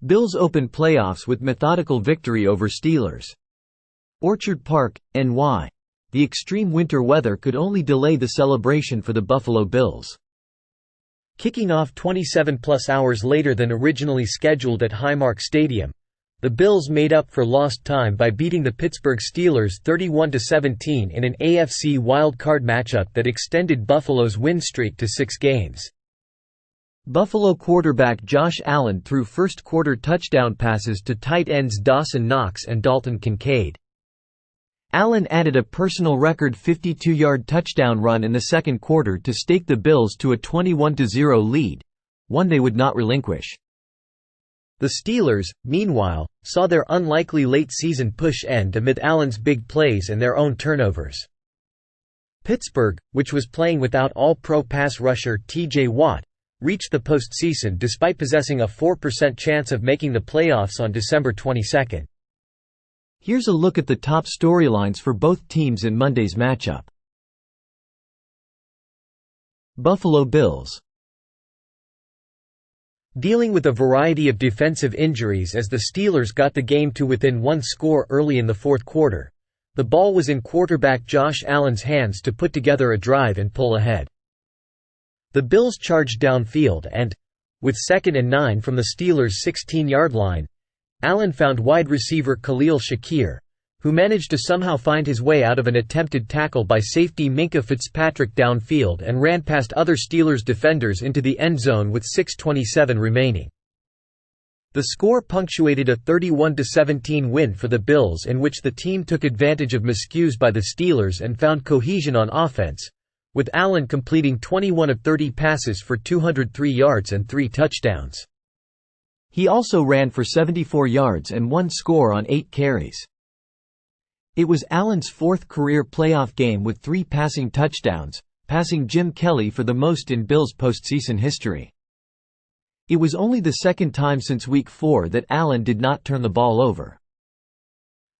Bills open playoffs with methodical victory over Steelers. Orchard Park, NY. The extreme winter weather could only delay the celebration for the Buffalo Bills. Kicking off 27+ hours later than originally scheduled at Highmark Stadium, the Bills made up for lost time by beating the Pittsburgh Steelers 31-17 in an AFC wild-card matchup that extended Buffalo's win streak to 6 games. Buffalo quarterback Josh Allen threw first-quarter touchdown passes to tight ends Dawson, Knox and Dalton, Kincaid. Allen added a personal record 52-yard touchdown run in the second quarter to stake the Bills to a 21-0 lead, one they would not relinquish. The Steelers, meanwhile, saw their unlikely late-season push end amid Allen's big plays and their own turnovers. Pittsburgh, which was playing without all-pro pass rusher T.J. Watt, reached the postseason despite possessing a 4% chance of making the playoffs on December 22. Here's a look at the top storylines for both teams in Monday's matchup. Buffalo Bills. Dealing with a variety of defensive injuries as the Steelers got the game to within one score early in the fourth quarter, the ball was in quarterback Josh Allen's hands to put together a drive and pull ahead. The Bills charged downfield and, with 2nd and 9 from the Steelers' 16-yard line, Allen found wide receiver Khalil Shakir, who managed to somehow find his way out of an attempted tackle by safety Minkah Fitzpatrick downfield and ran past other Steelers defenders into the end zone with 6:27 remaining. The score punctuated a 31-17 win for the Bills in which the team took advantage of miscues by the Steelers and found cohesion on offense, with Allen completing 21 of 30 passes for 203 yards and 3 touchdowns. He also ran for 74 yards and 1 score on 8 carries. It was Allen's 4th career playoff game with 3 passing touchdowns, passing Jim Kelly for the most in Bills postseason history. It was only the second time since Week 4 that Allen did not turn the ball over.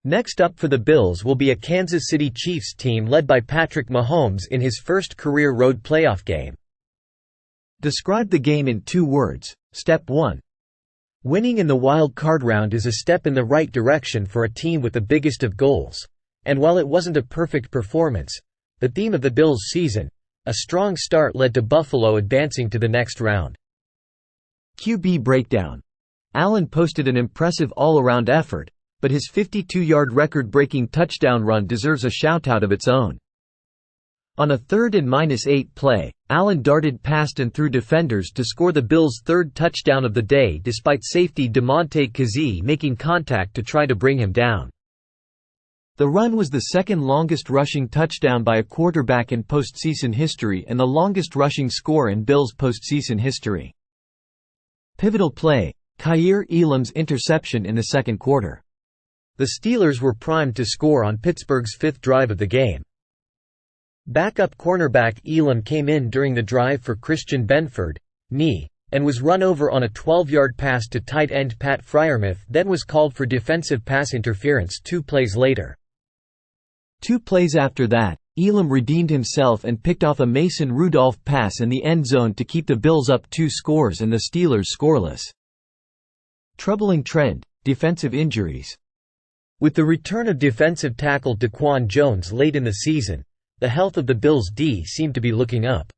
Next up for the Bills will be a Kansas City Chiefs team led by Patrick Mahomes in his first career road playoff game. Describe the game in 2 words. Step 1. Winning in the wild card round is a step in the right direction for a team with the biggest of goals, and while it wasn't a perfect performance, the theme of the Bills' season, a strong start led to Buffalo advancing to the next round. QB breakdown. Allen posted an impressive all-around effort, but his 52-yard record-breaking touchdown run deserves a shout-out of its own. On a 3rd and -8 play, Allen darted past and through defenders to score the Bills' 3rd touchdown of the day despite safety Damontae Kazee making contact to try to bring him down. The run was the 2nd longest rushing touchdown by a quarterback in postseason history and the longest rushing score in Bills' postseason history. Pivotal play, Kaiir Elam's interception in the second quarter. The Steelers were primed to score on Pittsburgh's 5th drive of the game. Backup cornerback Elam came in during the drive for Christian Benford, knee, and was run over on a 12-yard pass to tight end Pat Freiermuth, then was called for defensive pass interference 2 plays later. 2 plays after that, Elam redeemed himself and picked off a Mason Rudolph pass in the end zone to keep the Bills up 2 scores and the Steelers scoreless. Troubling trend, defensive injuries. With the return of defensive tackle Daquan Jones late in the season, the health of the Bills' D seemed to be looking up.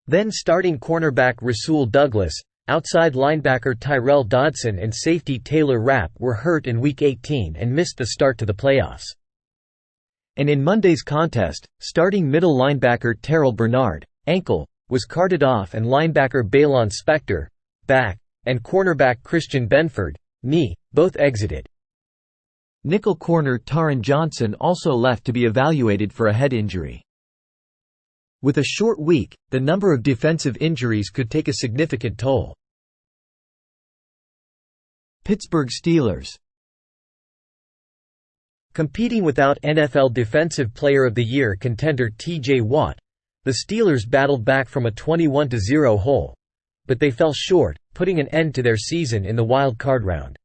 Then starting cornerback Rasul Douglas, outside linebacker Tyrell Dodson and safety Taylor Rapp were hurt in Week 18 and missed the start to the playoffs. And in Monday's contest, starting middle linebacker Terrell Bernard, ankle, was carted off and linebacker Baylon Spector, back, and cornerback Christian Benford, knee, both exited. Nickel corner Taron Johnson also left to be evaluated for a head injury. With a short week, the number of defensive injuries could take a significant toll. Pittsburgh Steelers. Competing without NFL Defensive Player of the Year contender T.J. Watt, the Steelers battled back from a 21-0 hole, but they fell short, putting an end to their season in the wild card round.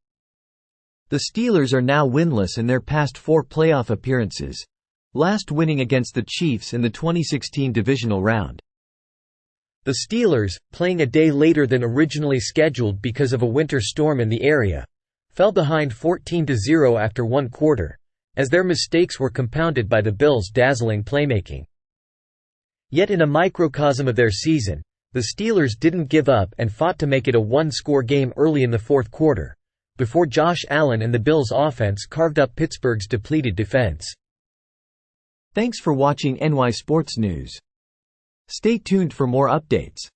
The Steelers are now winless in their past 4 playoff appearances, last winning against the Chiefs in the 2016 divisional round. The Steelers, playing a day later than originally scheduled because of a winter storm in the area, fell behind 14-0 after one quarter, as their mistakes were compounded by the Bills' dazzling playmaking. Yet in a microcosm of their season, the Steelers didn't give up and fought to make it a one-score game early in the fourth quarter, before Josh Allen and the Bills' offense carved up Pittsburgh's depleted defense. Thanks for watching NY Sports News. Stay tuned for more updates.